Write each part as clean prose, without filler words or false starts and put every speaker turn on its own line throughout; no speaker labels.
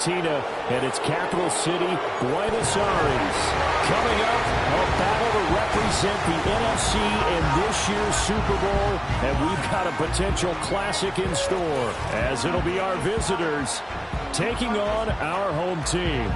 Argentina and its capital city, Buenos Aires. Coming up, a battle to represent the NFC in this year's Super Bowl, and we've got a potential classic in store, as it'll be our visitors taking on our home team.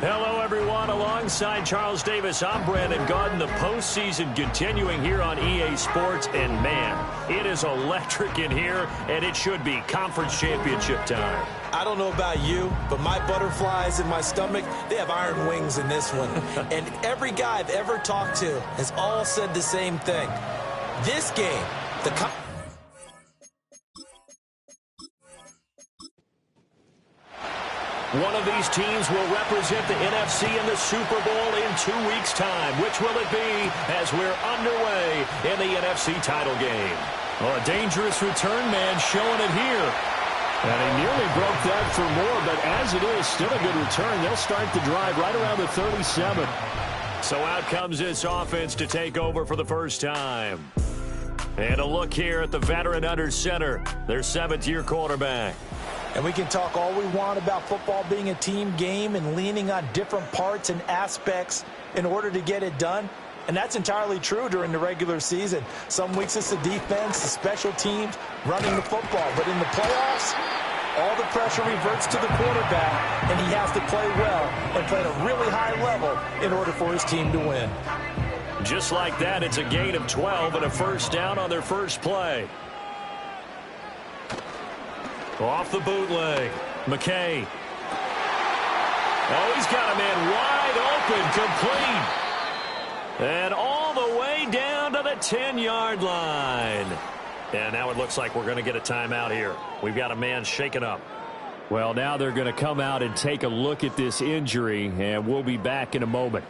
Hello, everyone. Alongside Charles Davis, I'm Brandon Gaudin. The postseason continuing here on EA Sports, and man, it is electric in here, and it should be conference championship time.
I don't know about you, but my butterflies in my stomach, they have iron wings in this one. And every guy I've ever talked to has all said the same thing. This game,
One of these teams will represent the NFC in the Super Bowl in 2 weeks' time. Which will it be as we're underway in the NFC title game? Well, a dangerous return man showing it here. And he nearly broke that for more, but as it is, still a good return. They'll start the drive right around the 37. So out comes this offense to take over for the first time. And a look here at the veteran under center, their seventh-year quarterback.
And we can talk all we want about football being a team game and leaning on different parts and aspects in order to get it done. And that's entirely true during the regular season. Some weeks it's the defense, the special teams, running the football. But in the playoffs, all the pressure reverts to the quarterback, and he has to play well and play at a really high level in order for his team to win.
Just like that, it's a gain of 12 and a first down on their first play. Off the bootleg, McKay. Oh, he's got a man wide open, complete. And all the way down to the 10-yard line. And now it looks like we're going to get a timeout here. We've got a man shaken up. Well, now they're going to come out and take a look at this injury, and we'll be back in a moment.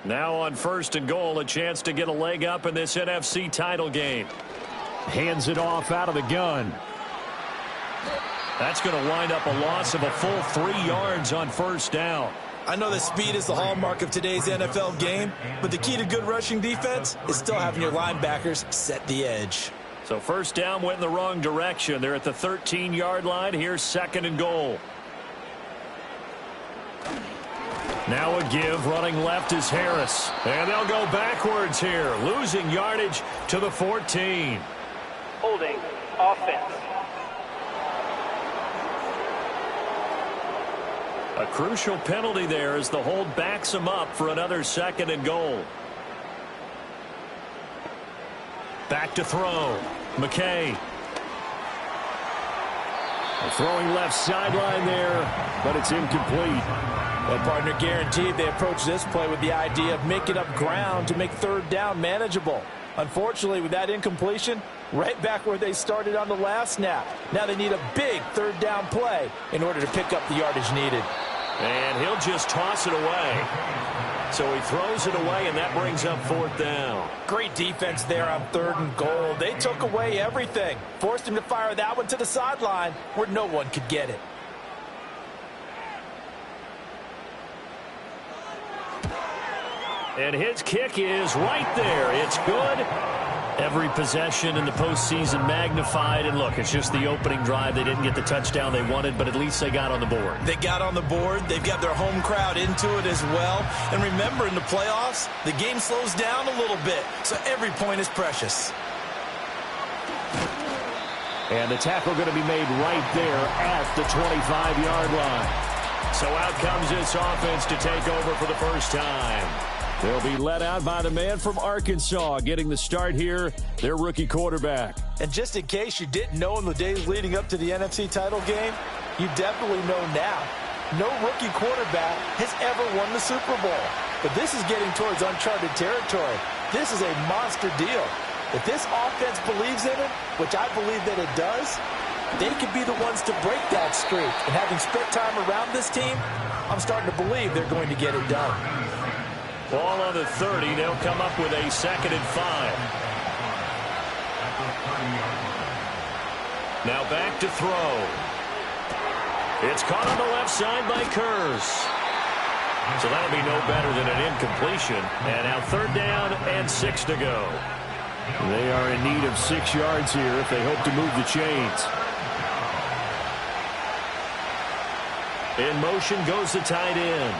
Now on first and goal, a chance to get a leg up in this NFC title game. Hands it off out of the gun. That's going to wind up a loss of a full 3 yards on first down.
I know that speed is the hallmark of today's NFL game, but the key to good rushing defense is still having your linebackers set the edge.
So first down went in the wrong direction. They're at the 13-yard line. Here's second and goal. Now a give. Running left is Harris. And they'll go backwards here. Losing yardage to the 14.
Holding offense.
A crucial penalty there as the hold backs him up for another second and goal. Back to throw. McKay. Throwing left sideline there, but it's incomplete.
Well, partner, guaranteed they approach this play with the idea of making up ground to make third down manageable. Unfortunately, with that incompletion, right back where they started on the last snap. Now they need a big third down play in order to pick up the yardage needed.
And he'll just toss it away. So he throws it away, and that brings up fourth down.
Great defense there on third and goal. They took away everything. Forced him to fire that one to the sideline where no one could get it.
And his kick is right there. It's good. Every possession in the postseason magnified. And look, it's just the opening drive. They didn't get the touchdown they wanted, but at least they got on the board.
They got on the board. They've got their home crowd into it as well. And remember, in the playoffs, the game slows down a little bit, so every point is precious.
And the tackle going to be made right there at the 25-yard line. So out comes this offense to take over for the first time. They'll be led out by the man from Arkansas, getting the start here, their rookie quarterback.
And just in case you didn't know in the days leading up to the NFC title game, you definitely know now. No rookie quarterback has ever won the Super Bowl. But this is getting towards uncharted territory. This is a monster deal. If this offense believes in it, which I believe that it does, they could be the ones to break that streak. And having spent time around this team, I'm starting to believe they're going to get it done.
Ball on the 30. They'll come up with a 2nd and 5. Now back to throw. It's caught on the left side by Kurz. So that'll be no better than an incompletion. And now third down and 6 to go. They are in need of 6 yards here if they hope to move the chains. In motion goes the tight end.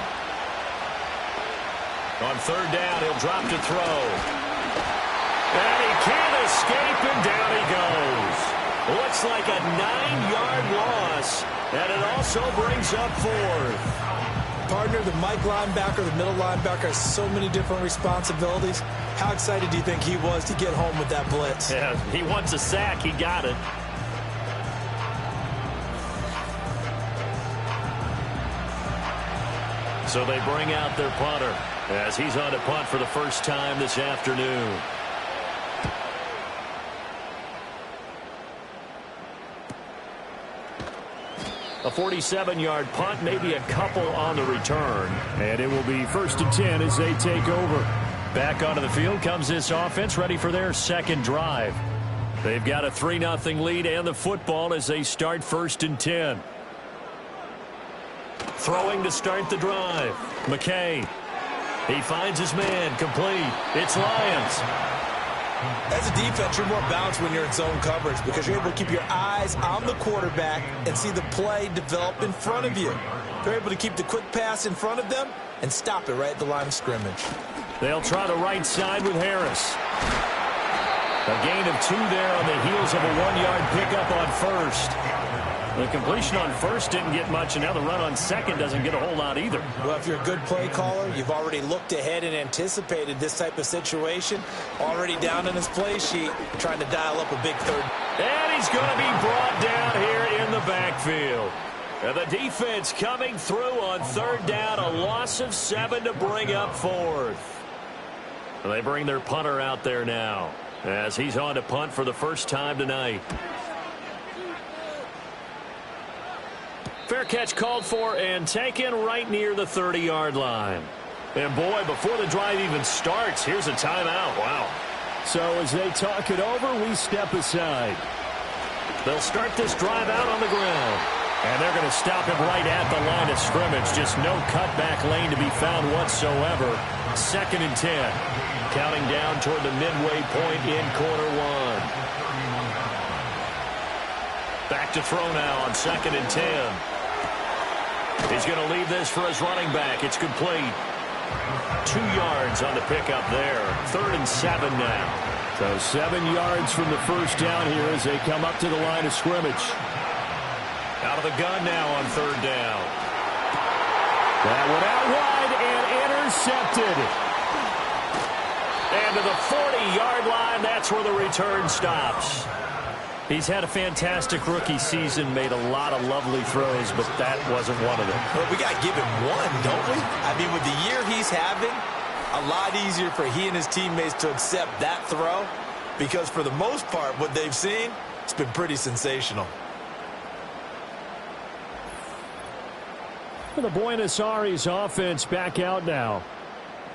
On third down, he'll drop to throw. And he can't escape, and down he goes. Looks like a 9-yard loss, and it also brings up fourth.
Partner, the Mike linebacker, the middle linebacker, has so many different responsibilities. How excited do you think he was to get home with that blitz?
Yeah, he wants a sack. He got it. So they bring out their punter as he's on to punt for the first time this afternoon. A 47-yard punt, maybe a couple on the return. And it will be 1st and 10 as they take over. Back onto the field comes this offense, ready for their second drive. They've got a 3-0 lead and the football as they start 1st and 10. Throwing to start the drive. McKay. He finds his man. Complete. It's Lions.
As a defense, you're more balanced when you're in zone coverage because you're able to keep your eyes on the quarterback and see the play develop in front of you. They're able to keep the quick pass in front of them and stop it right at the line of scrimmage.
They'll try the right side with Harris. A gain of 2 there on the heels of a 1-yard pickup on first. The completion on first didn't get much, and now the run on second doesn't get a whole lot either.
Well, if you're a good play caller, you've already looked ahead and anticipated this type of situation. Already down in his play sheet, trying to dial up a big third.
And he's going to be brought down here in the backfield. And the defense coming through on third down, a loss of 7 to bring up fourth. And they bring their punter out there now as he's on to punt for the first time tonight. Fair catch called for and taken right near the 30-yard line. And boy, before the drive even starts, here's a timeout. Wow. So as they talk it over, we step aside. They'll start this drive out on the ground. And they're going to stop him right at the line of scrimmage. Just no cutback lane to be found whatsoever. 2nd and 10. Counting down toward the midway point in quarter one. Back to throw now on 2nd and 10. He's going to leave this for his running back. It's complete. 2 yards on the pickup there. 3rd and 7 now. So 7 yards from the first down here as they come up to the line of scrimmage. Out of the gun now on 3rd down. That one out wide and intercepted. And to the 40-yard line, that's where the return stops. He's had a fantastic rookie season, made a lot of lovely throws, but that wasn't one of them.
Well, we got to give him one, don't we? I mean, with the year he's having, a lot easier for he and his teammates to accept that throw because for the most part, what they've seen, it's been pretty sensational.
The Buenos Aires offense back out now.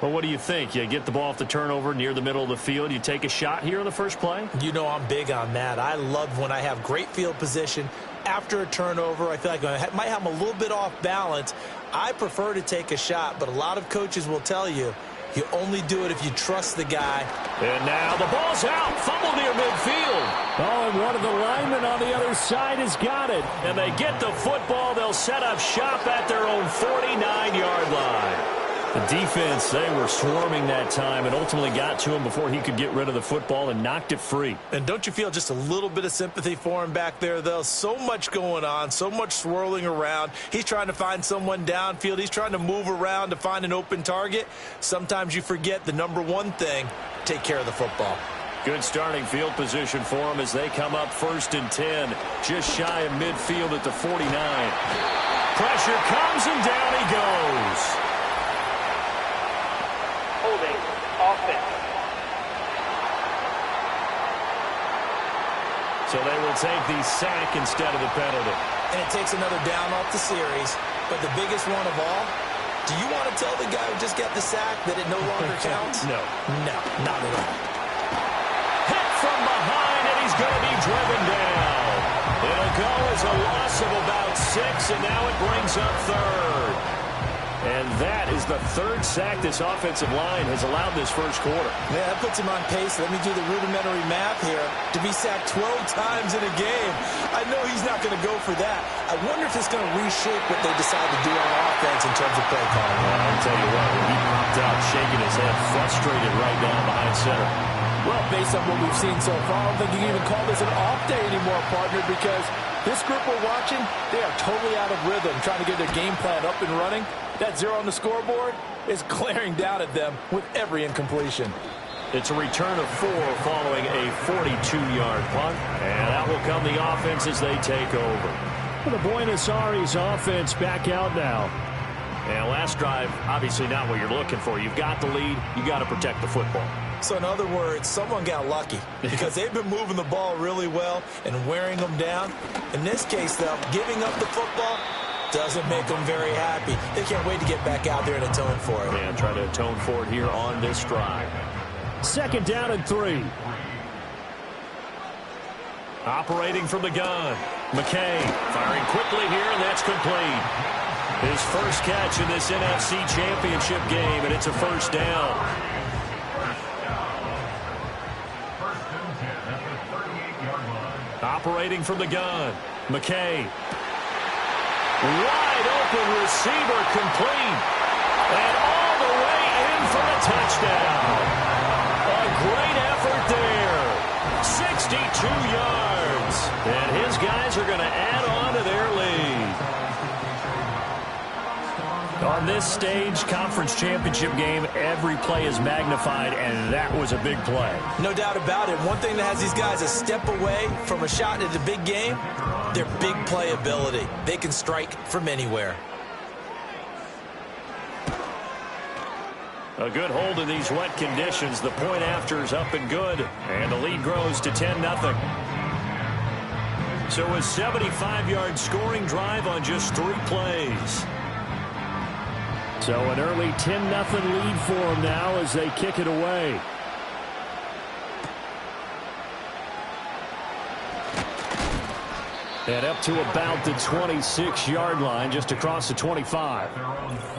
Well, what do you think? You get the ball off the turnover near the middle of the field. You take a shot here on the first play?
You know I'm big on that. I love when I have great field position after a turnover. I feel like I might have them a little bit off balance. I prefer to take a shot, but a lot of coaches will tell you, you only do it if you trust the guy.
And now the ball's out. Fumble near midfield. Oh, and one of the linemen on the other side has got it. And they get the football. They'll set up shop at their own 49-yard line. The defense, they were swarming that time and ultimately got to him before he could get rid of the football and knocked it free.
And don't you feel just a little bit of sympathy for him back there, though? So much going on, so much swirling around. He's trying to find someone downfield. He's trying to move around to find an open target. Sometimes you forget the number one thing, take care of the football.
Good starting field position for him as they come up 1st and 10, just shy of midfield at the 49. Pressure comes and down he goes.
Holding offense.
So they will take the sack instead of the penalty.
And it takes another down off the series. But the biggest one of all, do you want to tell the guy who just got the sack that it no longer counts?
No.
No, not at all.
Hit from behind, and he's going to be driven down. It'll go as a loss of about 6, and now it brings up 3rd. And that is the third sack this offensive line has allowed this first quarter.
Yeah, that puts him on pace. Let me do the rudimentary math here. To be sacked 12 times in a game, I know he's not going to go for that. I wonder if it's going to reshape what they decide to do on offense in terms of play calling.
Well, I'll tell you what, when he popped out shaking his head, frustrated right down behind center.
Well, based on what we've seen so far, I don't think you can even call this an off day anymore, partner, because this group we're watching, they are totally out of rhythm, trying to get their game plan up and running. That 0 on the scoreboard is glaring down at them with every incompletion.
It's a return of 4 following a 42-yard punt. And out will come the offense as they take over.
The Buenos Aires offense back out now.
And last drive, obviously not what you're looking for. You've got the lead. You got to protect the football.
So in other words, someone got lucky because they've been moving the ball really well and wearing them down. In this case, though, giving up the football doesn't make them very happy. They can't wait to get back out there and atone for it.
And try to atone for it here on this drive.
2nd down and 3.
Operating from the gun. McKay firing quickly here, and that's complete. His first catch in this NFC Championship game, and it's a first down. Operating from the gun. McKay. Wide open receiver complete. And all the way in for a touchdown. A great effort there. 62 yards. And his guys are going to add on to their lead. On this stage, conference championship game, every play is magnified, and that was a big play.
No doubt about it. One thing that has these guys a step away from a shot at the big game, their big play ability. They can strike from anywhere.
A good hold in these wet conditions. The point after is up and good, and the lead grows to 10-0. So a 75-yard scoring drive on just 3 plays.
So an early 10-0 lead for them now as they kick it away. And up to about the 26-yard line, just across the 25.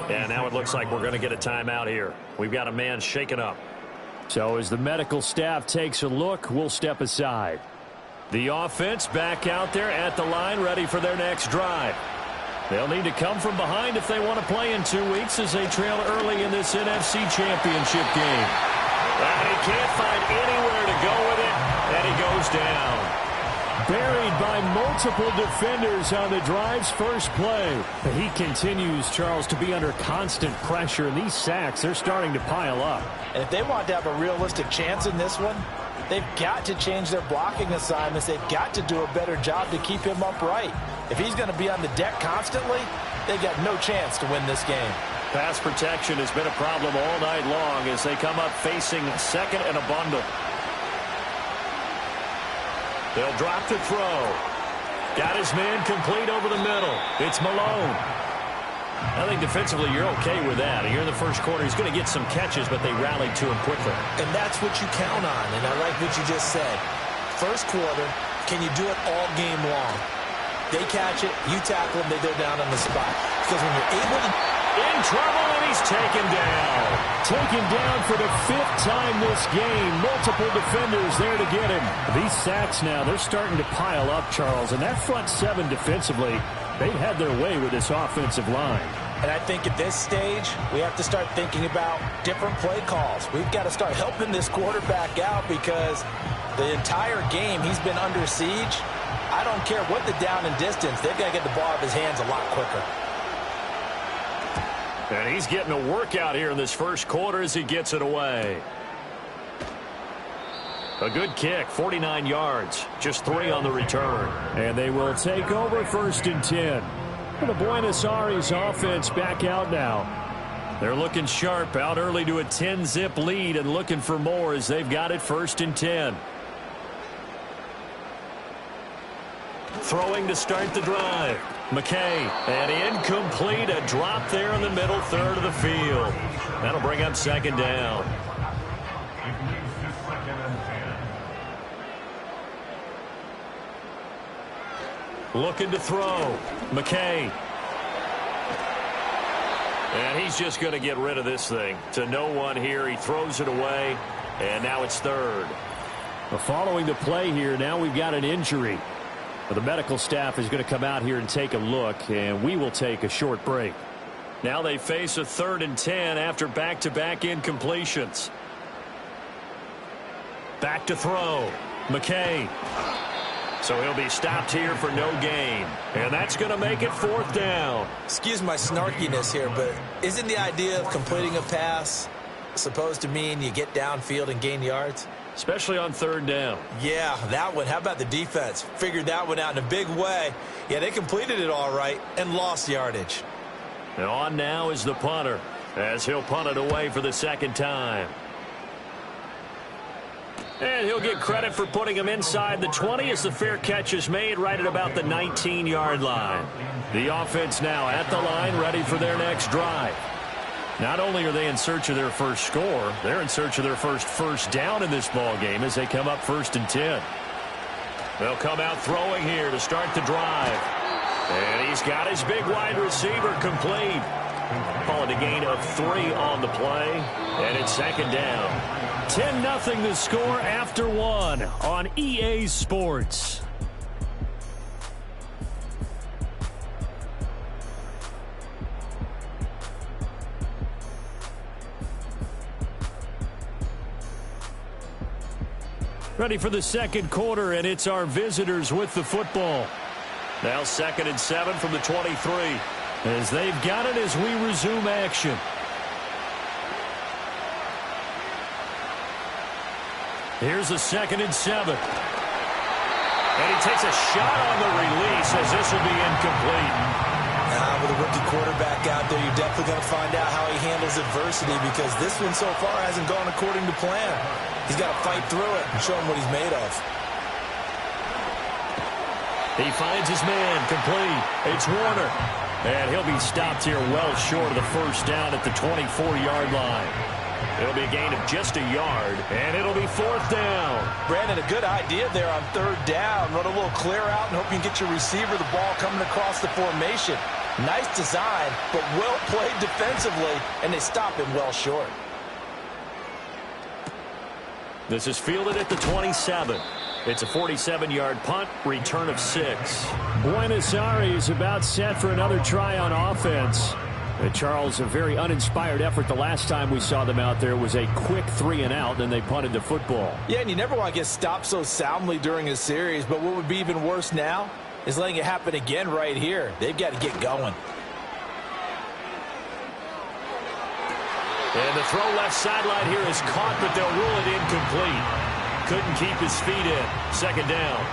And now it looks like we're going to get a timeout here. We've got a man shaken up.
So as the medical staff takes a look, we'll step aside.
The offense back out there at the line, ready for their next drive. They'll need to come from behind if they want to play in 2 weeks as they trail early in this NFC Championship game. And he can't find anywhere to go with it, and he goes down.
Buried by multiple defenders on the drive's first play. But he continues, Charles, to be under constant pressure, and these sacks, they're starting to pile up.
And if they want to have a realistic chance in this one, they've got to change their blocking assignments. They've got to do a better job to keep him upright. If he's going to be on the deck constantly, they got no chance to win this game.
Pass protection has been a problem all night long as they come up facing second and a bundle. They'll drop to throw. Got his man complete over the middle. It's Malone. I think defensively you're okay with that. Here in the first quarter, he's going to get some catches, but they rallied to him quickly.
And that's what you count on, and I like what you just said. First quarter, can you do it all game long? They catch it, you tackle them, they go down on the spot. Because when you're able to...
In trouble, and he's taken down.
Taken down for the 5th time this game. Multiple defenders there to get him. These sacks now, they're starting to pile up, Charles. And that front 7 defensively, they've had their way with this offensive line.
And I think at this stage, we have to start thinking about different play calls. We've got to start helping this quarterback out because the entire game he's been under siege. I don't care what the down and distance. They've got to get the ball out of his hands a lot quicker.
And he's getting a workout here in this first quarter as he gets it away. A good kick, 49 yards, just 3 on the return.
And they will take over 1st and 10. The Buenos Aires offense back out now.
They're looking sharp, out early to a 10-zip lead and looking for more as they've got it 1st and 10. Throwing to start the drive. McKay, and incomplete, a drop there in the middle third of the field. That'll bring up 2nd down. Looking to throw. McKay. And he's just going to get rid of this thing. To no one here. He throws it away, and now it's third.
Well, following the play here, now we've got an injury. Well, the medical staff is going to come out here and take a look, and we will take a short break.
Now they face a 3rd and 10 after back-to-back incompletions. Back to throw. McKay. So he'll be stopped here for no gain. And that's going to make it 4th down.
Excuse my snarkiness here, but isn't the idea of completing a pass supposed to mean you get downfield and gain yards?
Especially on 3rd down.
Yeah, that one. How about the defense? Figured that one out in a big way. Yeah, they completed it all right and lost yardage.
And on now is the punter, as he'll punt it away for the 2nd time. And he'll get credit for putting him inside the 20 as the fair catch is made right at about the 19-yard line. The offense now at the line, ready for their next drive. Not only are they in search of their first score, they're in search of their first down in this ball game as they come up 1st and 10. They'll come out throwing here to start the drive. And he's got his big wide receiver complete. Call it a gain of 3 on the play, and it's 2nd down. 10-0 the score after 1 on EA Sports. Ready for the 2nd quarter, and it's our visitors with the football. Now 2nd and 7 from the 23. As they've got it as we resume action. Here's a 2nd and 7. And he takes a shot on the release as this will be incomplete.
With a rookie quarterback out there, you're definitely going to find out how he handles adversity because this one so far hasn't gone according to plan. He's got to fight through it and show him what he's made of.
He finds his man complete. It's Warner. And he'll be stopped here well short of the 1st down at the 24-yard line. It'll be a gain of just a yard, and it'll be 4th down.
Brandon, a good idea there on 3rd down. Run a little clear out and hope you can get your receiver the ball coming across the formation. Nice design, but well played defensively, and they stop him well short.
This is fielded at the 27. It's a 47-yard punt, return of 6.
Buenos Aires about set for another try on offense. Charles, a very uninspired effort the last time we saw them out there was a quick 3-and-out, and they punted the football.
Yeah, and you never want to get stopped so soundly during a series, but what would be even worse now is letting it happen again right here. They've got to get going.
And the throw left sideline here is caught, but they'll rule it incomplete. Couldn't keep his feet in. 2nd down.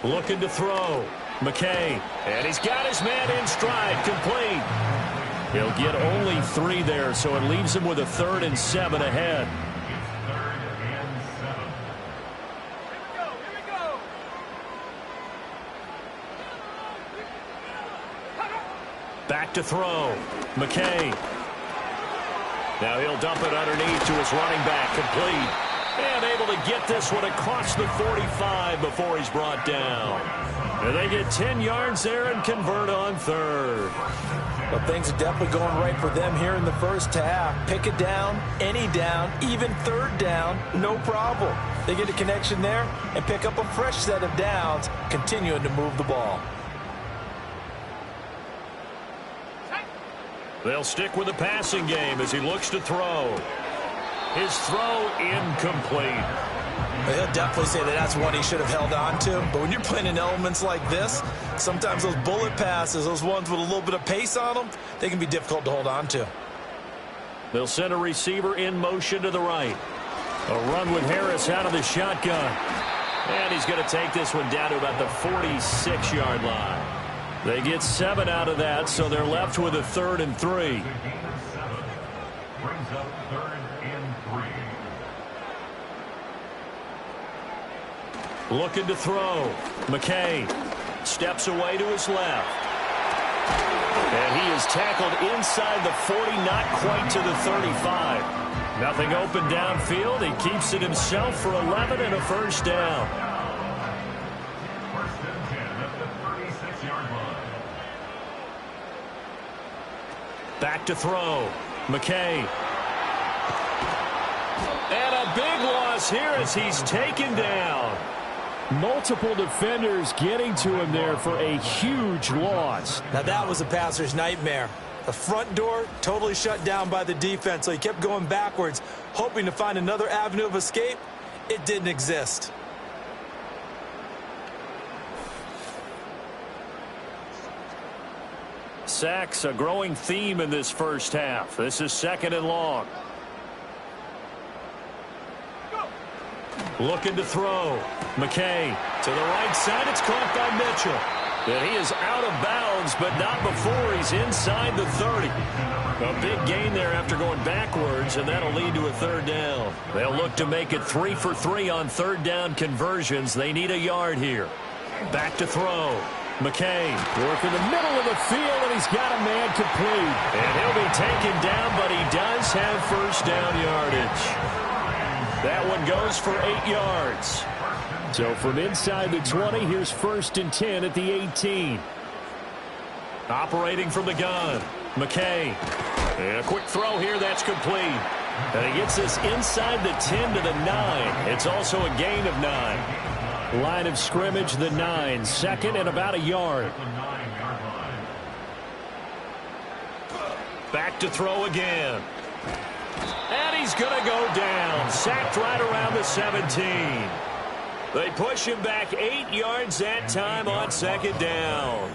Looking to throw. McKay. And he's got his man in stride. Complete. He'll get only 3 there, so it leaves him with a 3rd and 7 ahead. Back to throw. McKay. Now he'll dump it underneath to his running back. Complete. And able to get this one across the 45 before he's brought down. And they get 10 yards there and convert on 3rd.
Well, things are definitely going right for them here in the 1st half. Pick it down, any down, even 3rd down, no problem. They get a connection there and pick up a fresh set of downs, continuing to move the ball.
They'll stick with the passing game as he looks to throw. His throw incomplete.
Well, he'll definitely say that that's one he should have held on to. But when you're playing in elements like this, sometimes those bullet passes, those ones with a little bit of pace on them, they can be difficult to hold on to.
They'll send a receiver in motion to the right. A run with Harris out of the shotgun. And he's going to take this one down to about the 46-yard line. They get 7 out of that, so they're left with a 3rd and 3. Looking to throw. McKay steps away to his left. And he is tackled inside the 40, not quite to the 35. Nothing open downfield. He keeps it himself for 11 and a 1st down. Back to throw. McKay. And a big loss here as he's taken down.
Multiple defenders getting to him there for a huge loss.
Now that was a passer's nightmare. The front door totally shut down by the defense, so he kept going backwards, hoping to find another avenue of escape. It didn't exist.
Sacks, a growing theme in this first half. This is 2nd and long. Looking to throw. McKay to the right side. It's caught by Mitchell. And he is out of bounds, but not before he's inside the 30. A big gain there after going backwards, and that'll lead to a 3rd down. They'll look to make it 3 for 3 on 3rd down conversions. They need a yard here. Back to throw. McKay
work in the middle of the field, and he's got a man complete.
And he'll be taken down, but he does have 1st down yardage. That one goes for 8 yards.
So from inside the 20, here's 1st and 10 at the 18.
Operating from the gun, McKay. And a quick throw here, that's complete. And he gets this inside the 10 to the 9. It's also a gain of 9.
Line of scrimmage, the 9. 2nd and about a yard.
Back to throw again. And he's going to go down. Sacked right around the 17. They push him back 8 yards that time on 2nd down.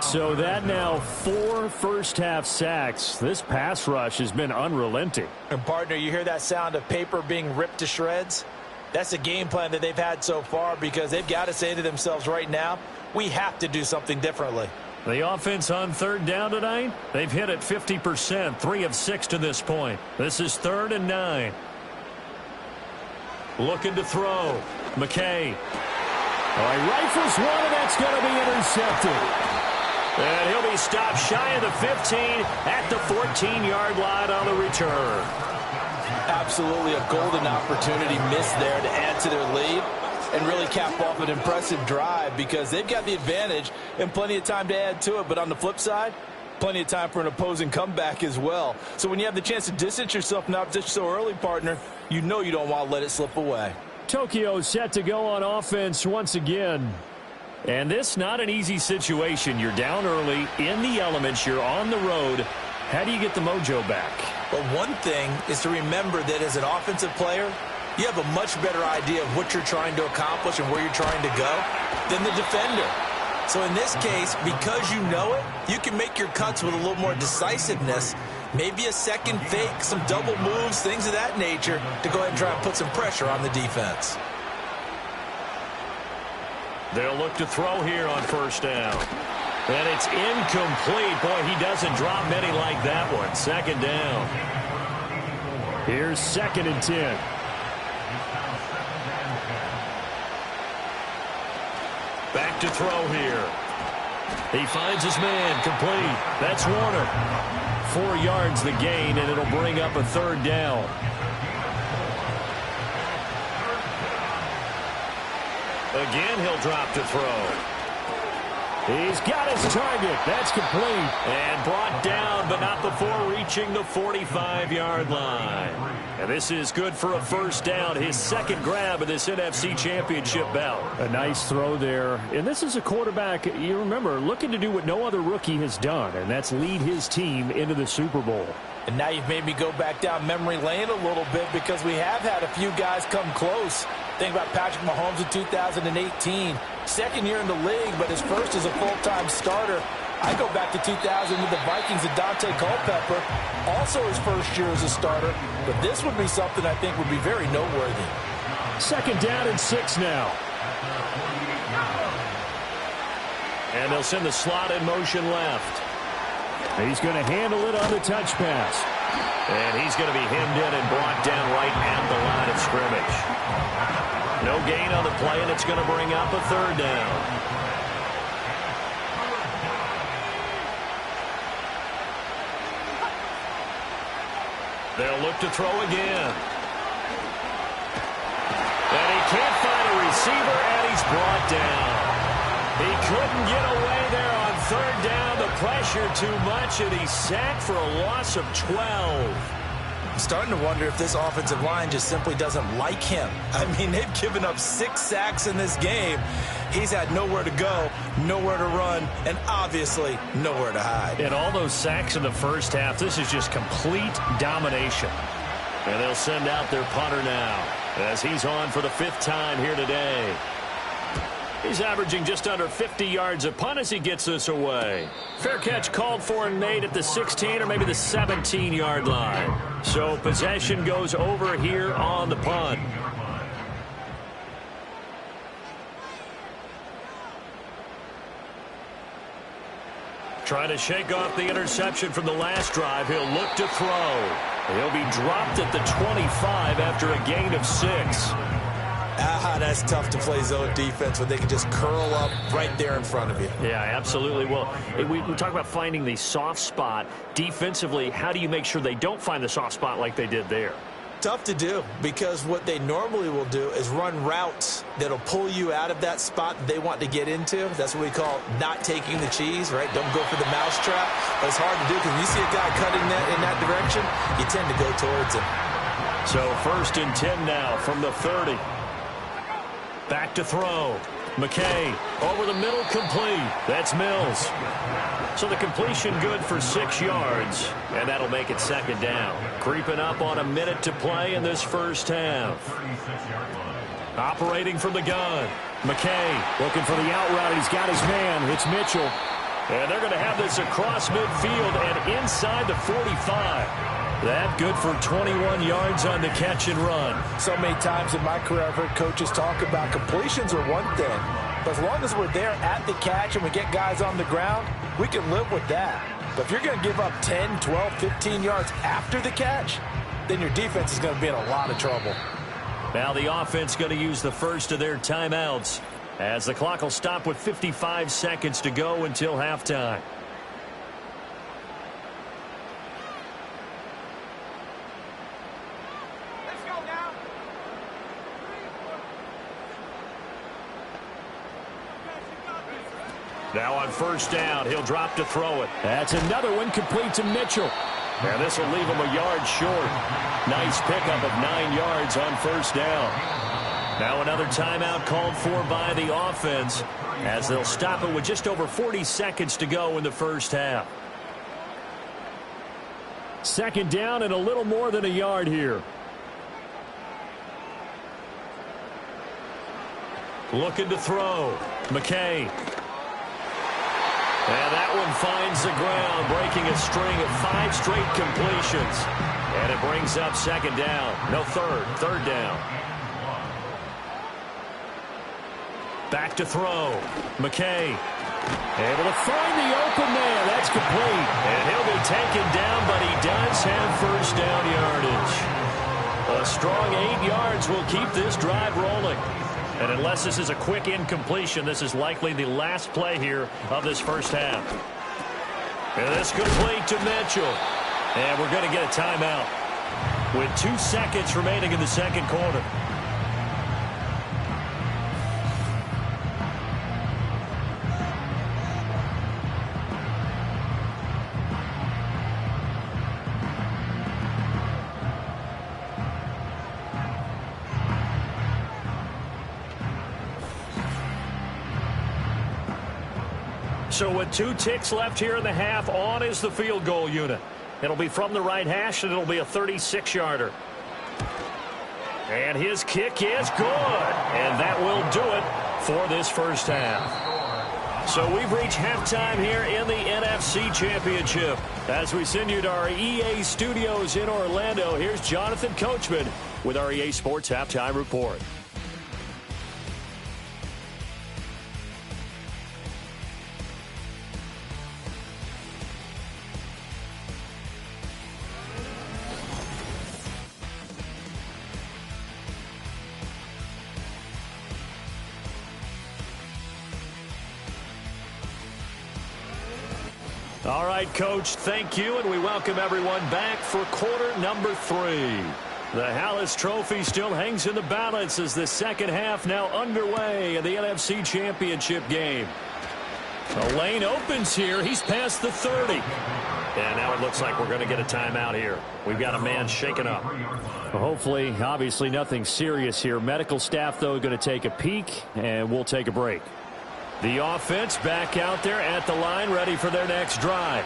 So that now 4 first-half sacks. This pass rush has been unrelenting.
And, partner, you hear that sound of paper being ripped to shreds? That's a game plan that they've had so far because they've got to say to themselves right now, we have to do something differently.
The offense on 3rd down tonight, they've hit it 50%, 3 of 6 to this point. This is 3rd and 9. Looking to throw. McKay.
All right, rifles one, and that's going to be intercepted.
And he'll be stopped shy of the 15 at the 14-yard line on the return.
Absolutely a golden opportunity missed there to add to their lead and really cap off an impressive drive because they've got the advantage and plenty of time to add to it. But on the flip side, plenty of time for an opposing comeback as well. So when you have the chance to distance yourself from opposition so early, partner, you know you don't want to let it slip away.
Tokyo set to go on offense once again.
And this not an easy situation. You're down early, in the elements, you're on the road. How do you get the mojo back?
But one thing is to remember that as an offensive player, you have a much better idea of what you're trying to accomplish and where you're trying to go than the defender. So in this case, because you know it, you can make your cuts with a little more decisiveness, maybe a second fake, some double moves, things of that nature, to go ahead and try and put some pressure on the defense.
They'll look to throw here on 1st down. And it's incomplete. Boy, he doesn't drop many like that one. 2nd down.
Here's 2nd and 10.
Back to throw here. He finds his man, complete. That's Warner. 4 yards the gain, and it'll bring up a 3rd down. Again, he'll drop to throw.
He's got his target. That's complete.
And brought down, but not before reaching the 45-yard line. And this is good for a 1st down, his 2nd grab of this NFC Championship bout.
A nice throw there. And this is a quarterback, you remember, looking to do what no other rookie has done, and that's lead his team into the Super Bowl.
And now you've made me go back down memory lane a little bit because we have had a few guys come close. Think about Patrick Mahomes in 2018. 2nd year in the league, but his first as a full-time starter. I go back to 2000 with the Vikings and Dante Culpepper. Also his first year as a starter. But this would be something I think would be very noteworthy.
2nd down and 6 now.
And they'll send the slot in motion left.
He's going to handle it on the touch pass.
And he's going to be hemmed in and brought down right at the line of scrimmage. No gain on the play, and it's going to bring up a 3rd down. They'll look to throw again. And he can't find a receiver, and he's brought down. He couldn't get away there on third down. The pressure too much, and he's sacked for a loss of 12.
I'm starting to wonder if this offensive line just simply doesn't like him. I mean, they've given up 6 sacks in this game. He's had nowhere to go, nowhere to run, and obviously nowhere to hide.
And all those sacks in the first half, this is just complete domination. And they'll send out their punter now as he's on for the 5th time here today. He's averaging just under 50 yards a punt as he gets this away. Fair catch called for and made at the 16 or maybe the 17-yard line. So possession goes over here on the punt. Trying to shake off the interception from the last drive. He'll look to throw. He'll be dropped at the 25 after a gain of 6.
That's tough to play zone defense when they can just curl up right there in front of you.
Yeah, absolutely. Well, we talk about finding the soft spot. Defensively, how do you make sure they don't find the soft spot like they did there?
Tough to do, because what they normally will do is run routes that'll pull you out of that spot that they want to get into. That's what we call not taking the cheese, right? Don't go for the mousetrap. But it's hard to do because when you see a guy cutting in that direction, you tend to go towards him.
So 1st and 10 now from the 30. Back to throw. McKay over the middle, complete. That's Mills. So the completion good for 6 yards, and that'll make it 2nd down. Creeping up on a minute to play in this first half. Operating from the gun. McKay looking for the out route. He's got his man. It's Mitchell. And they're going to have this across midfield and inside the 45. That good for 21 yards on the catch and run.
So many times in my career I've heard coaches talk about completions are one thing, but as long as we're there at the catch and we get guys on the ground, we can live with that. But if you're going to give up 10, 12, 15 yards after the catch, then your defense is going to be in a lot of trouble.
Now the offense going to use the first of their timeouts as the clock will stop with 55 seconds to go until halftime. Now on 1st down, he'll drop to throw it. That's another one complete to Mitchell. And this will leave him a yard short. Nice pickup of 9 yards on 1st down. Now another timeout called for by the offense as they'll stop it with just over 40 seconds to go in the first half. 2nd down and a little more than a yard here. Looking to throw. McKay. And that one finds the ground, breaking a string of 5 straight completions. And it brings up 2nd down. No, 3rd down. Back to throw. McKay able to find the open man. That's complete. And he'll be taken down, but he does have 1st down yardage. A strong 8 yards will keep this drive rolling. And unless this is a quick incompletion, this is likely the last play here of this first half. And this complete to Mitchell. And we're going to get a timeout with 2 seconds remaining in the 2nd quarter. So with 2 ticks left here in the half, on is the field goal unit. It'll be from the right hash, and it'll be a 36-yarder. And his kick is good. And that will do it for this first half. So we've reached halftime here in the NFC Championship. As we send you to our EA studios in Orlando, here's Jonathan Coachman with our EA Sports Halftime Report. All right, Coach, thank you, and we welcome everyone back for quarter number 3. The Hallis Trophy still hangs in the balance as the second half now underway in the NFC Championship game. The lane opens here. He's past the 30. And now it looks like we're going to get a timeout here. We've got a man shaken up.
Well, hopefully, obviously nothing serious here. Medical staff, though, going to take a peek, and we'll take a break.
The offense back out there at the line, ready for their next drive.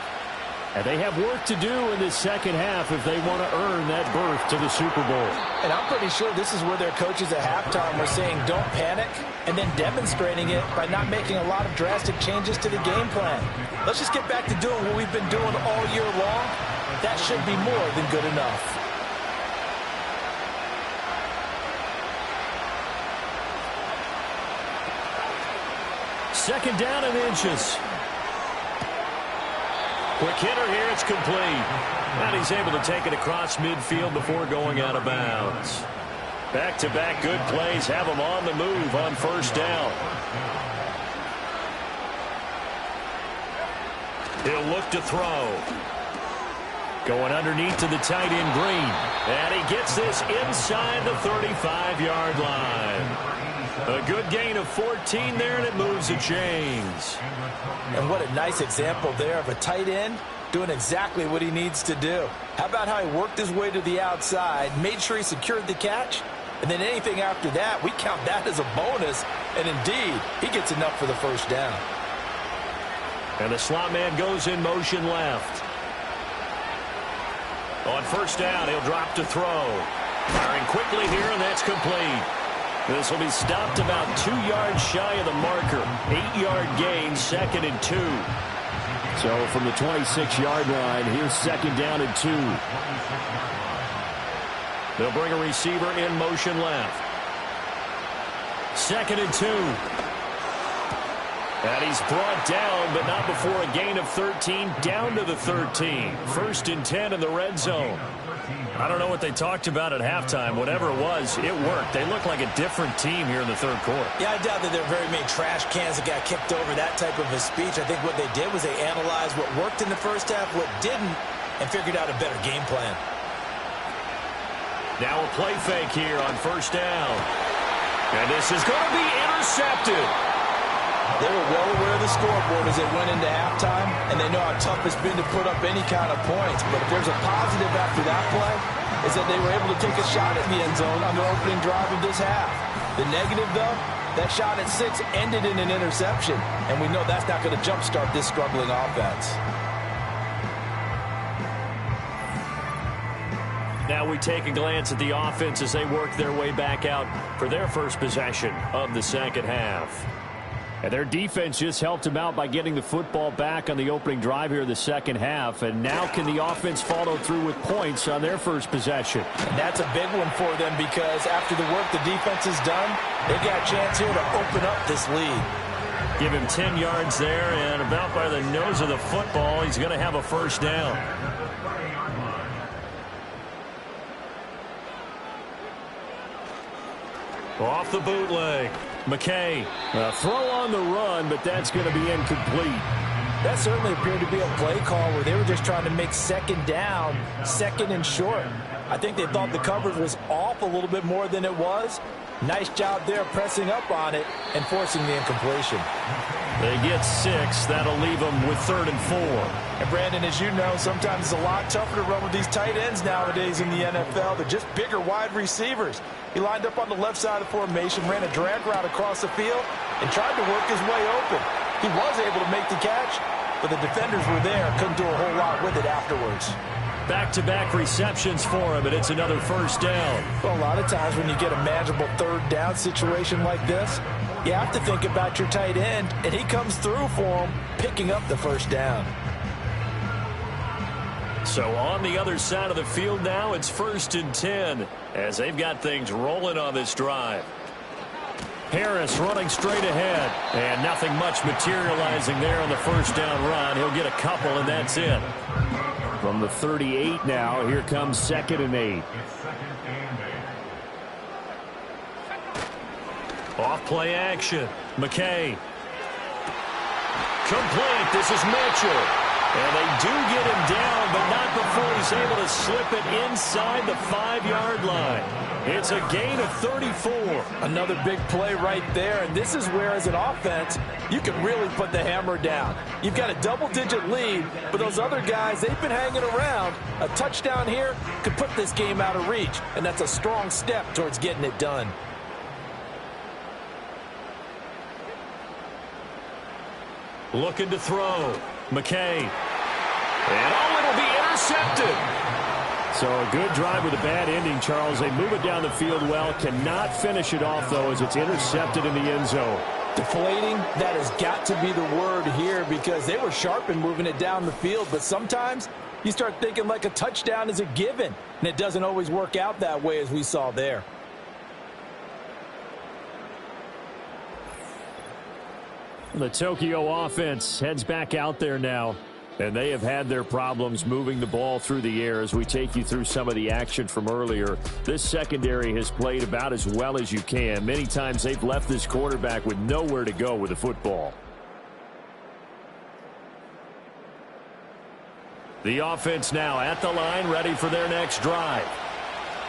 And they have work to do in the second half if they want to earn that berth to the Super Bowl.
And I'm pretty sure this is where their coaches at halftime were saying don't panic, and then demonstrating it by not making a lot of drastic changes to the game plan. Let's just get back to doing what we've been doing all year long. That should be more than good enough.
Second down and inches. Quick hitter here, it's complete. And he's able to take it across midfield before going out of bounds. Back-to-back good plays have him on the move on first down. He'll look to throw. Going underneath to the tight end Green. And he gets this inside the 35-yard line. A good gain of 14 there, and it moves the chains.
And what a nice example there of a tight end doing exactly what he needs to do. How about how he worked his way to the outside, made sure he secured the catch, and then anything after that, we count that as a bonus. And indeed, he gets enough for the first down.
And the slot man goes in motion left. On first down, he'll drop to throw. Firing quickly here, and that's complete. This will be stopped about 2 yards shy of the marker. 8-yard gain, 2nd and 2.
So from the 26-yard line, here's 2nd down and 2.
They'll bring a receiver in motion left. 2nd and 2. And he's brought down, but not before a gain of 13, down to the 13. 1st and 10 in the red zone. I don't know what they talked about at halftime. Whatever it was, it worked. They look like a different team here in the third quarter.
Yeah, I doubt that there are very many trash cans that got kicked over, that type of a speech. I think what they did was they analyzed what worked in the first half, what didn't, and figured out a better game plan.
Now a play fake here on first down. And this is going to be intercepted.
They were well aware of the scoreboard as they went into halftime, and they know how tough it's been to put up any kind of points. But if there's a positive after that play, is that they were able to take a shot at the end zone on the opening drive of this half. The negative, though, that shot at 6 ended in an interception, and we know that's not going to jumpstart this struggling offense.
Now we take a glance at the offense as they work their way back out for their first possession of the second half.
And their defense just helped them out by getting the football back on the opening drive here in the second half. And now can the offense follow through with points on their first possession?
And that's a big one for them because after the work the defense has done, they've got a chance here to open up this lead.
Give him 10 yards there, and about by the nose of the football, he's going to have a first down. Off the bootleg. McKay.
A throw on the run, but that's going to be incomplete.
That certainly appeared to be a play call where they were just trying to make second down, 2nd and short. I think they thought the coverage was off a little bit more than it was. Nice job there pressing up on it and forcing the incompletion.
They get 6. That'll leave them with 3rd and 4.
And Brandon, as you know, sometimes it's a lot tougher to run with these tight ends nowadays in the NFL. They're just bigger wide receivers. He lined up on the left side of the formation, ran a drag route across the field, and tried to work his way open. He was able to make the catch, but the defenders were there, couldn't do a whole lot with it afterwards.
Back-to-back receptions for him, and it's another first down.
Well, a lot of times when you get a manageable 3rd down situation like this, you have to think about your tight end, and he comes through for him, picking up the first down.
So on the other side of the field now, it's 1st and 10 as they've got things rolling on this drive. Harris running straight ahead, and nothing much materializing there on the first down run. He'll get a couple, and that's it.
From the 38 now, here comes 2nd and 8.
Off play action. McKay. Complete. This is Mitchell. And they do get him down, but not before he's able to slip it inside the 5-yard line. It's a gain of 34.
Another big play right there, and this is where, as an offense, you can really put the hammer down. You've got a double-digit lead, but those other guys, they've been hanging around. A touchdown here could put this game out of reach, and that's a strong step towards getting it done.
Looking to throw. McKay. And it'll be intercepted.
So a good drive with a bad ending, Charles. They move it down the field well. Cannot finish it off, though, as it's intercepted in the end zone.
Deflating, that has got to be the word here, because they were sharp in moving it down the field, but sometimes you start thinking like a touchdown is a given, and it doesn't always work out that way, as we saw there.
The Tokyo offense heads back out there now, and they have had their problems moving the ball through the air. As we take you through some of the action from earlier, this secondary has played about as well as you can. Many times they've left this quarterback with nowhere to go with the football. The offense now at the line, ready for their next drive.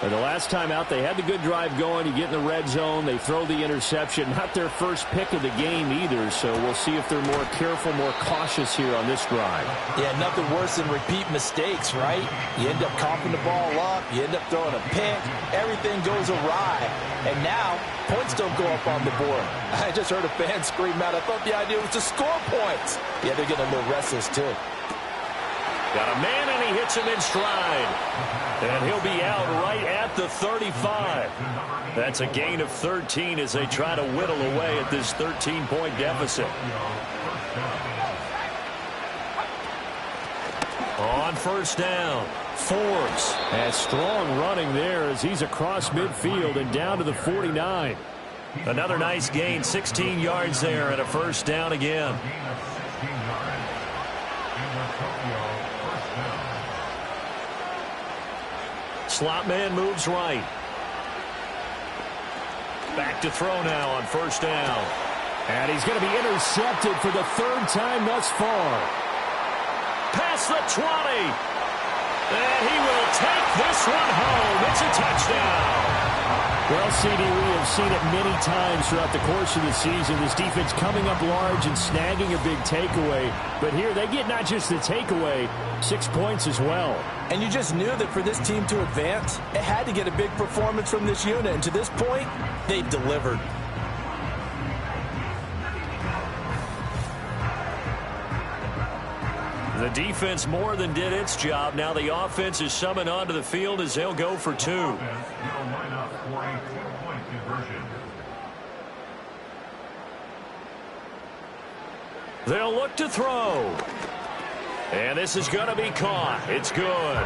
And the last time out, they had the good drive going. You get in the red zone, they throw the interception. Not their first pick of the game either, so we'll see if they're more careful, more cautious here on this drive.
Yeah, nothing worse than repeat mistakes, right? You end up coughing the ball up, you end up throwing a pick, everything goes awry. And now, points don't go up on the board. I just heard a fan scream out, I thought the idea was to score points. Yeah, they're getting a little restless too.
Got a man, and he hits him in stride. And he'll be out right at the 35. That's a gain of 13 as they try to whittle away at this 13-point deficit. On first down, Forbes has strong running there as he's across midfield and down to the 49. Another nice gain, 16 yards there, and a first down again. Slot man moves right. Back to throw now on first down.
And he's going to be intercepted for the third time thus far.
Past the 20. And he will take this one home. It's a touchdown.
Well, CD, we have seen it many times throughout the course of the season. This defense coming up large and snagging a big takeaway. But here they get not just the takeaway, 6 points as well.
And you just knew that for this team to advance, it had to get a big performance from this unit. And to this point, they've delivered.
The defense more than did its job. Now the offense is summoned onto the field as they'll go for two. They'll look to throw. And this is going to be caught. It's good.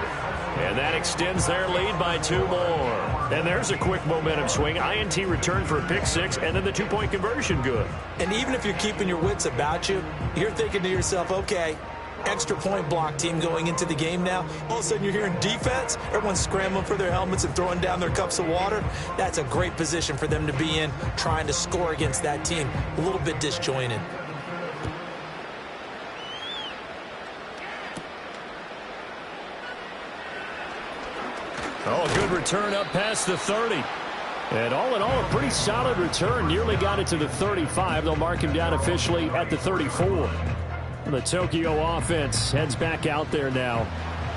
And that extends their lead by 2 more. And there's a quick momentum swing. INT return for a pick 6, and then the 2-point conversion good.
And even if you're keeping your wits about you, you're thinking to yourself, okay, extra point block team going into the game now. All of a sudden you're hearing defense. Everyone's scrambling for their helmets and throwing down their cups of water. That's a great position for them to be in, trying to score against that team. A little bit disjointed.
Oh, a good return up past the 30.
And all in all, a pretty solid return. Nearly got it to the 35. They'll mark him down officially at the 34. The Tokyo offense heads back out there now.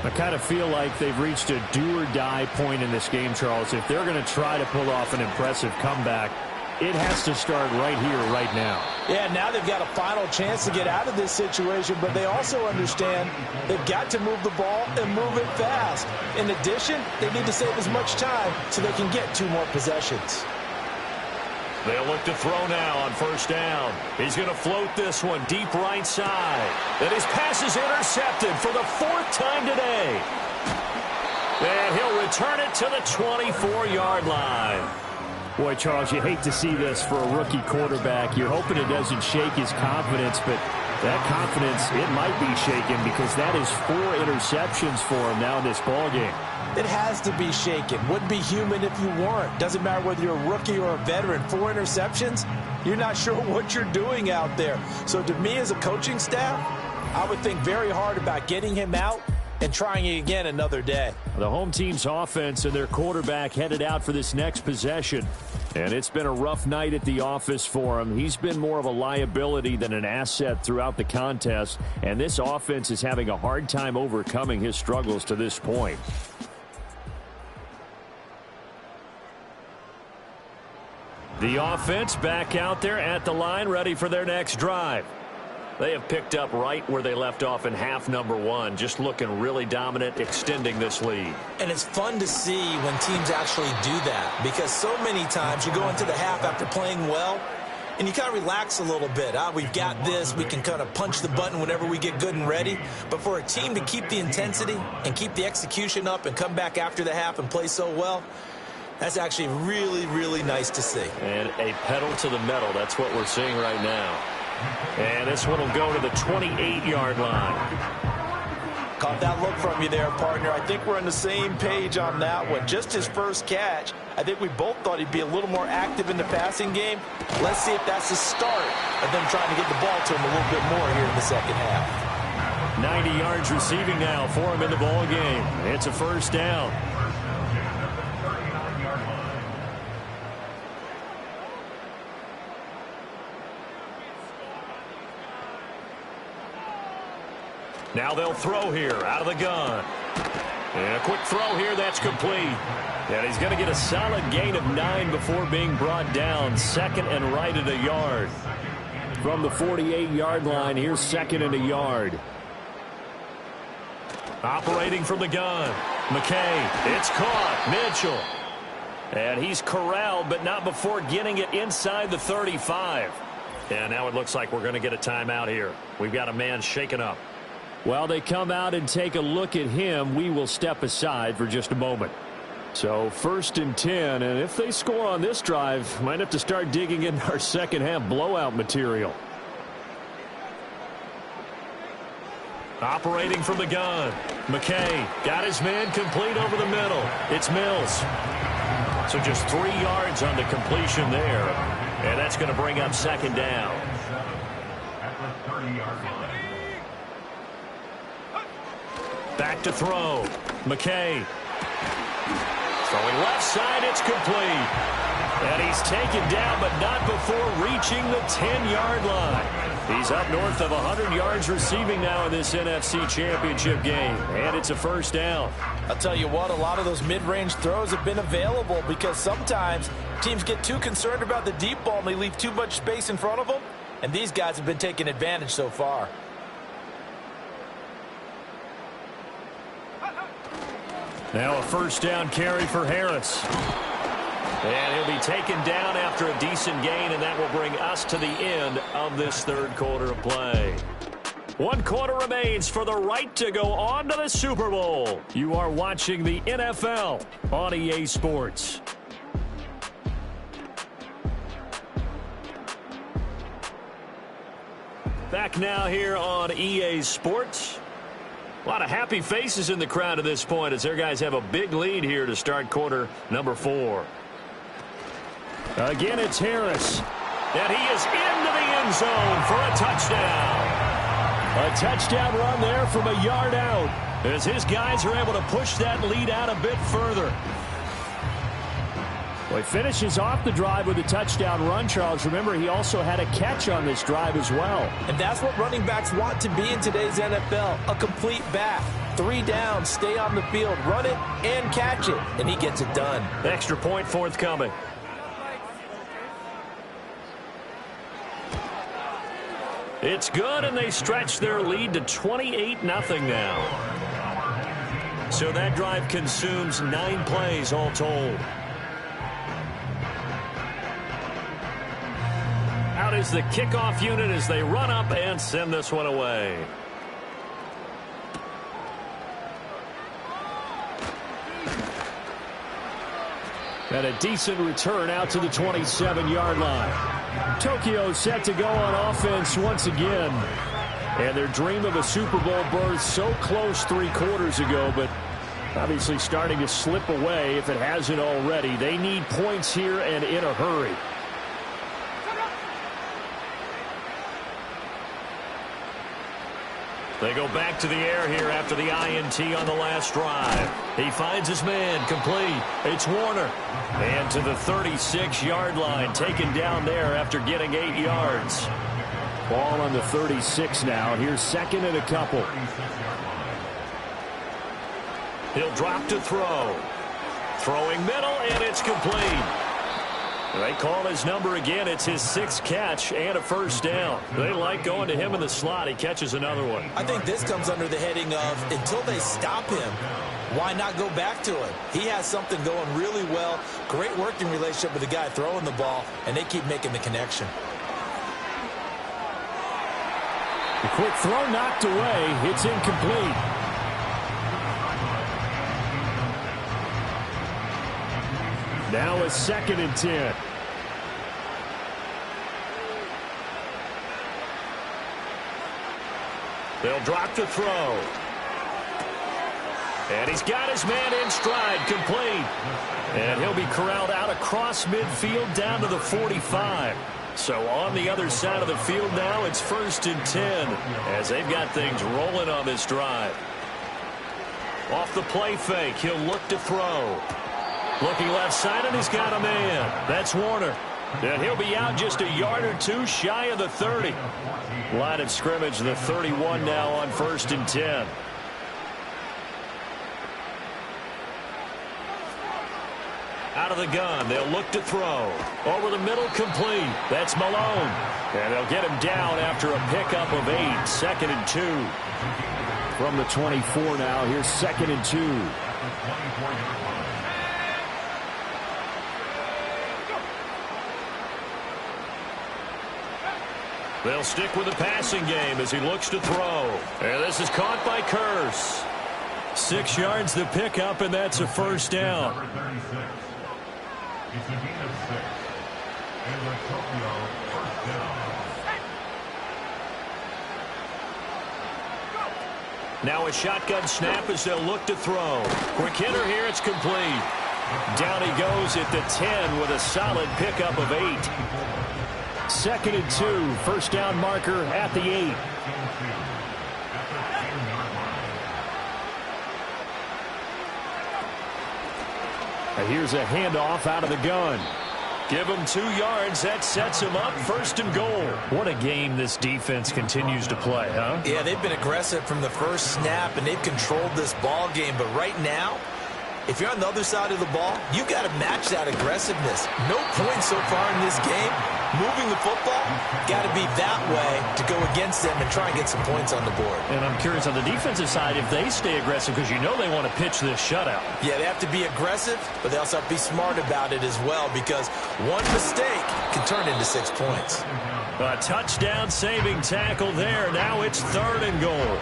I kind of feel like they've reached a do-or-die point in this game, Charles. If they're going to try to pull off an impressive comeback, it has to start right here, right now.
Yeah, now they've got a final chance to get out of this situation, but they also understand they've got to move the ball and move it fast. In addition, they need to save as much time so they can get 2 more possessions.
They'll look to throw now on first down. He's going to float this one deep right side. And his pass is intercepted for the 4th time today. And he'll return it to the 24-yard line.
Boy, Charles, you hate to see this for a rookie quarterback. You're hoping it doesn't shake his confidence, but that confidence, it might be shaken because that is 4 interceptions for him now in this ballgame.
It has to be shaken. Wouldn't be human if you weren't. Doesn't matter whether you're a rookie or a veteran. 4 interceptions, you're not sure what you're doing out there. So to me as a coaching staff, I would think very hard about getting him out and trying it again another day.
The home team's offense and their quarterback headed out for this next possession. And it's been a rough night at the office for him. He's been more of a liability than an asset throughout the contest. And this offense is having a hard time overcoming his struggles to this point. The offense back out there at the line, ready for their next drive. They have picked up right where they left off in half number one, just looking really dominant, extending this lead.
And it's fun to see when teams actually do that, because so many times you go into the half after playing well, and you kind of relax a little bit. We've got this. We can kind of punch the button whenever we get good and ready. But for a team to keep the intensity and keep the execution up and come back after the half and play so well, that's actually really, really nice to see.
And a pedal to the metal. That's what we're seeing right now. And this one will go to the 28-yard line.
Caught that look from you there, partner. I think we're on the same page on that one. Just his first catch. I think we both thought he'd be a little more active in the passing game. Let's see if that's the start of them trying to get the ball to him a little bit more here in the second half.
90 yards receiving now for him in the ball game. It's a first down. Now they'll throw here out of the gun. And a quick throw here, that's complete. And he's going to get a solid gain of 9 before being brought down. Second and right at a yard. From the 48-yard line, here's second and a yard. Operating from the gun. McKay, it's caught. Mitchell. And he's corralled, but not before getting it inside the 35. And now it looks like we're going to get a timeout here. We've got a man shaken up. While they come out and take a look at him, we will step aside for just a moment. So 1st and 10, and if they score on this drive, might have to start digging in our second half blowout material. Operating from the gun. McKay got his man complete over the middle. It's Mills. So just 3 yards on the completion there. And that's going to bring up second down. Back to throw. McKay. Throwing left side, it's complete. And he's taken down, but not before reaching the 10-yard line. He's up north of 100 yards receiving now in this NFC Championship game. And it's a first down.
I'll tell you what, a lot of those mid-range throws have been available because sometimes teams get too concerned about the deep ball and they leave too much space in front of them. And these guys have been taking advantage so far.
Now a first down carry for Harris.
And he'll be taken down after a decent gain, and that will bring us to the end of this third quarter of play. 1 quarter remains for the right to go on to the Super Bowl.
You are watching the NFL on EA Sports.
Back now here on EA Sports. A lot of happy faces in the crowd at this point as their guys have a big lead here to start quarter number 4.
Again, it's Harris.
And he is into the end zone for a touchdown.
A touchdown run there from a yard out,
as his guys are able to push that lead out a bit further.
Well, he finishes off the drive with a touchdown run, Charles. Remember, he also had a catch on this drive as well.
And that's what running backs want to be in today's NFL, a complete back. 3 down, stay on the field, run it, and catch it. And he gets it done.
Extra point forthcoming. It's good, and they stretch their lead to 28-0 now. So that drive consumes 9 plays all told. Out is the kickoff unit as they run up and send this one away.
And a decent return out to the 27-yard line. Tokyo set to go on offense once again. And their dream of a Super Bowl berth so close 3 quarters ago, but obviously starting to slip away if it hasn't already. They need points here and in a hurry.
They go back to the air here after the INT on the last drive. He finds his man, complete. It's Warner. And to the 36-yard line, taken down there after getting 8 yards.
Ball on the 36 now. Here's second and a couple.
He'll drop to throw. Throwing middle, and it's complete. They call his number again. It's his 6th catch and a first down. They like going to him in the slot. He catches another one.
I think this comes under the heading of until they stop him, why not go back to it? He has something going really well. Great working relationship with the guy throwing the ball, and they keep making the connection.
The quick throw knocked away. It's incomplete. Now a 2nd and 10.
They'll drop to throw. And he's got his man in stride, complete. And he'll be corralled out across midfield down to the 45. So on the other side of the field now, it's 1st and 10 as they've got things rolling on this drive. Off the play fake, he'll look to throw. Looking left side, and he's got a man. That's Warner. And he'll be out just a yard or two shy of the 30. Line of scrimmage, the 31 now on 1st and 10. Out of the gun, they'll look to throw. Over the middle, complete. That's Malone. And they'll get him down after a pickup of 8. 2nd and 2.
From the 24 now, here's 2nd and 2.
They'll stick with the passing game as he looks to throw. And this is caught by Curse. 6 yards the pickup, and that's a first down. Now a shotgun snap as they'll look to throw. Quick hitter here, it's complete. Down he goes at the 10 with a solid pickup of 8.
2nd and 2, first down marker at the 8. And here's a handoff out of the gun.
Give him 2 yards. That sets him up 1st and goal. What a game this defense continues to play, huh?
Yeah, they've been aggressive from the first snap, and they've controlled this ball game. But right now, if you're on the other side of the ball, you've got to match that aggressiveness. No points so far in this game. Moving the football, got to be that way to go against them and try and get some points on the board.
And I'm curious on the defensive side if they stay aggressive, because you know they want to pitch this shutout.
Yeah, they have to be aggressive, but they also have to be smart about it as well, because one mistake can turn into 6 points.
A touchdown saving tackle there. Now it's 3rd and goal.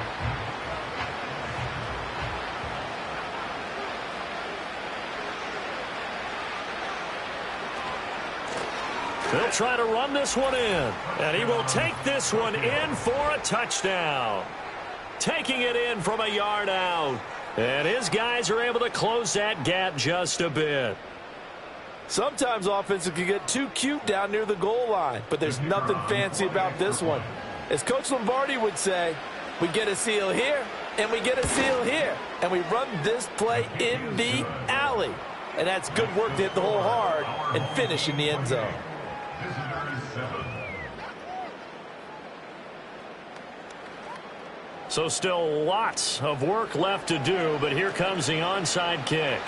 They'll try to run this one in, and he will take this one in for a touchdown. Taking it in from a yard out, and his guys are able to close that gap just a bit.
Sometimes offenses can get too cute down near the goal line, but there's nothing fancy about this one. As Coach Lombardi would say, we get a seal here, and we get a seal here, and we run this play in the alley. And that's good work to hit the hole hard and finish in the end zone.
So still lots of work left to do, but here comes the onside kick.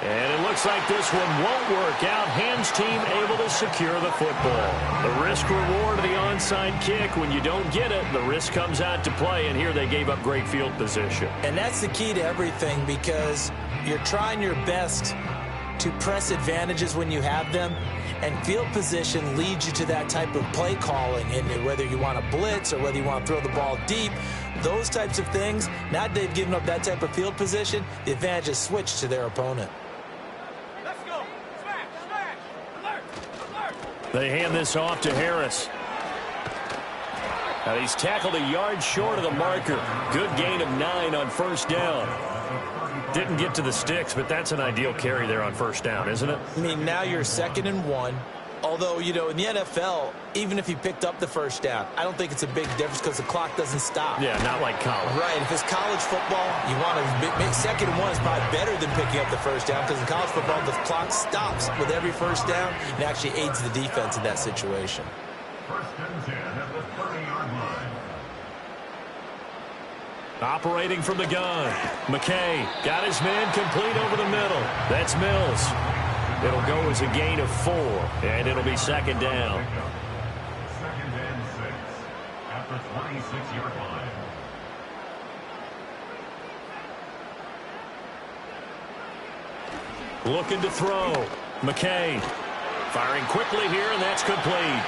And it looks like this one won't work out. Hams team able to secure the football. The risk reward of the onside kick, when you don't get it, the risk comes out to play, and here they gave up great field position.
And that's the key to everything, because you're trying your best to press advantages when you have them, and field position leads you to that type of play calling. And whether you want to blitz or whether you want to throw the ball deep, those types of things, now that they've given up that type of field position, the advantage is switched to their opponent.
Let's go. Smash, smash. Alert, alert.
They hand this off to Harris. And he's tackled a yard short of the marker. Good gain of 9 on first down. Didn't get to the sticks, but that's an ideal carry there on first down, isn't it?
I mean, now you're 2nd and 1. Although, you know, in the NFL, even if he picked up the first down, I don't think it's a big difference because the clock doesn't stop.
Yeah, not like college.
Right. If it's college football, you want to make second and one is probably better than picking up the first down because in college football, the clock stops with every first down and actually aids the defense in that situation.
First and 10 at the 30-yard line.
Operating from the gun. McKay got his man complete over the middle. That's Mills. It'll go as a gain of 4, and it'll be second down.
Second and 6 at the 26-yard line.
Looking to throw. McKay firing quickly here, and that's complete.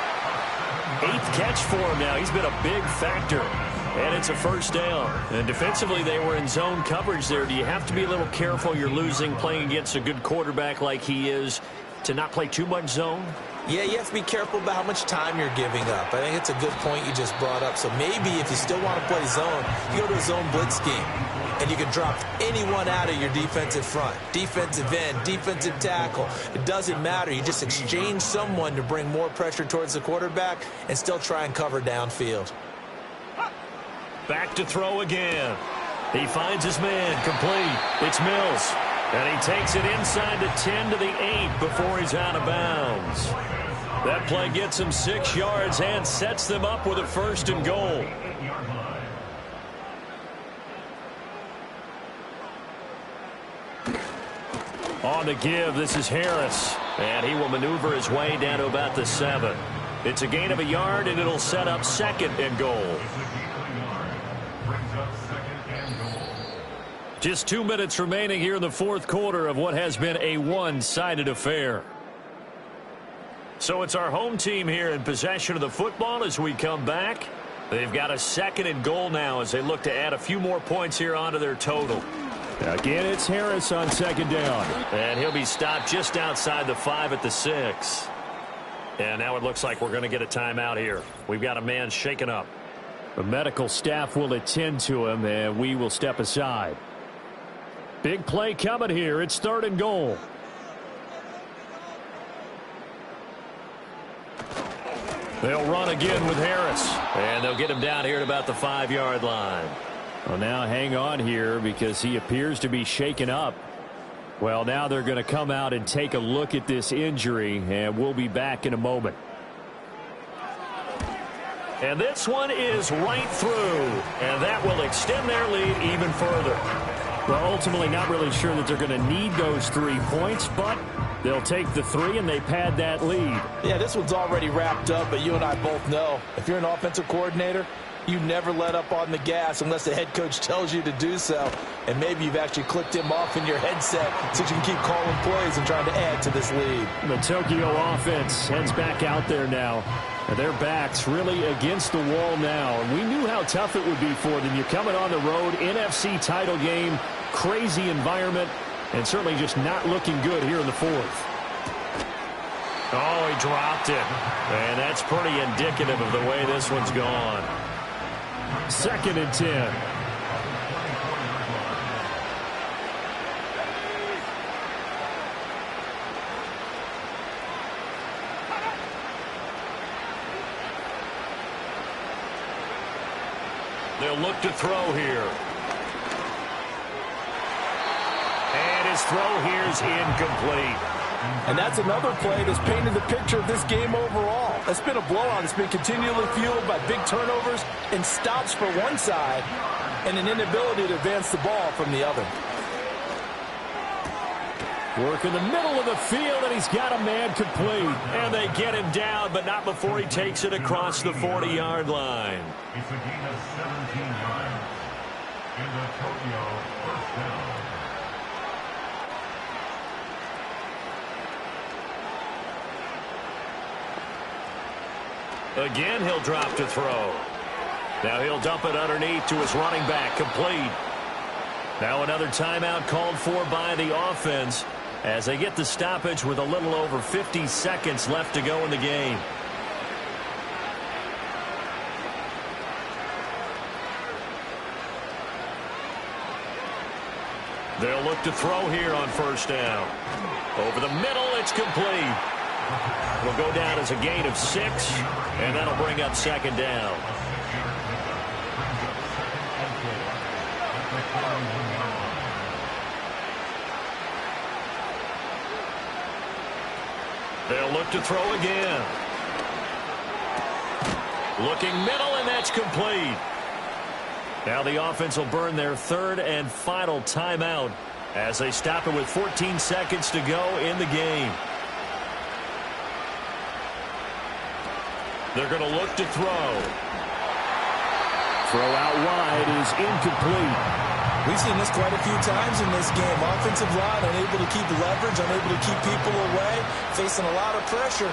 8th catch for him now. He's been a big factor. And it's a first down. And defensively, they were in zone coverage there. Do you have to be a little careful? You're losing playing against a good quarterback like he is to not play too much zone?
Yeah, you have to be careful about how much time you're giving up. I think it's a good point you just brought up. So maybe if you still want to play zone, you go to a zone blitz scheme. And you can drop anyone out of your defensive front. Defensive end, defensive tackle. It doesn't matter. You just exchange someone to bring more pressure towards the quarterback and still try and cover downfield.
Back to throw again. He finds his man complete. It's Mills. And he takes it inside the 10 to the 8 before he's out of bounds. That play gets him 6 yards and sets them up with a first and goal. On the give, this is Harris. And he will maneuver his way down to about the 7. It's a gain of a yard, and it'll set up second and goal. Just 2 minutes remaining here in the fourth quarter of what has been a one-sided affair. So it's our home team here in possession of the football as we come back. They've got a second and goal now as they look to add a few more points here onto their total.
Again, it's Harris on second down.
And he'll be stopped just outside the 5 at the 6. And now it looks like we're going to get a timeout here. We've got a man shaken up.
The medical staff will attend to him, and we will step aside. Big play coming here. It's third and goal.
They'll run again with Harris. And they'll get him down here at about the 5-yard line.
Well, now hang on here because he appears to be shaken up. Well, now they're going to come out and take a look at this injury, and we'll be back in a moment.
And this one is right through. And that will extend their lead even further.
Well, ultimately not really sure that they're going to need those 3 points, but they'll take the 3 and they pad that lead.
Yeah, this one's already wrapped up, but you and I both know if you're an offensive coordinator, you never let up on the gas unless the head coach tells you to do so. And maybe you've actually clicked him off in your headset so you can keep calling plays and trying to add to this lead.
The Tokyo offense heads back out there now. And their backs really against the wall now. And we knew how tough it would be for them. You're coming on the road, NFC title game, crazy environment, and certainly just not looking good here in the fourth.
Oh, he dropped it. And that's pretty indicative of the way this one's gone.
Second and 10.
They'll look to throw here. And his throw here is incomplete.
And that's another play that's painted the picture of this game overall. It's been a blowout. It's been continually fueled by big turnovers and stops for one side and an inability to advance the ball from the other.
Work in the middle of the field, and he's got a man complete.
And they get him down, but not before he takes it across the 40-yard line.
It's a gain of 17 yards. And the Tokyo first down.
Again, he'll drop to throw. Now he'll dump it underneath to his running back, complete. Now another timeout called for by the offense as they get the stoppage with a little over 50 seconds left to go in the game. They'll look to throw here on first down. Over the middle, it's complete. It'll go down as a gain of 6, and that'll bring up second down. They'll look to throw again. Looking middle, and that's complete. Now the offense will burn their third and final timeout as they stop it with 14 seconds to go in the game. They're going to look to throw.
Throw out wide is incomplete.
We've seen this quite a few times in this game. Offensive line unable to keep leverage, unable to keep people away, facing a lot of pressure.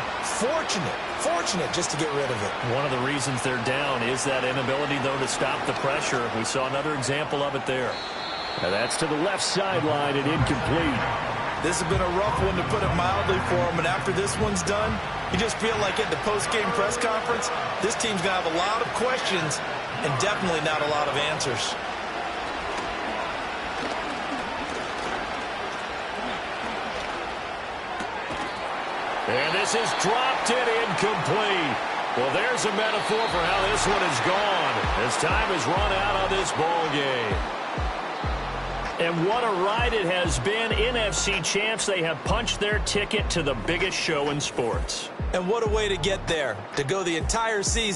Fortunate just to get rid of it.
One of the reasons they're down is that inability, though, to stop the pressure. We saw another example of it there.
Now that's to the left sideline and incomplete.
This has been a rough one, to put it mildly, for him. And after this one's done, you just feel like at the post-game press conference, this team's going to have a lot of questions and definitely not a lot of answers.
And this is dropped in, incomplete. Well, there's a metaphor for how this one is gone as time has run out on this ball game. And what a ride it has been. NFC champs, they have punched their ticket to the biggest show in sports.
And what a way to get there, to go the entire season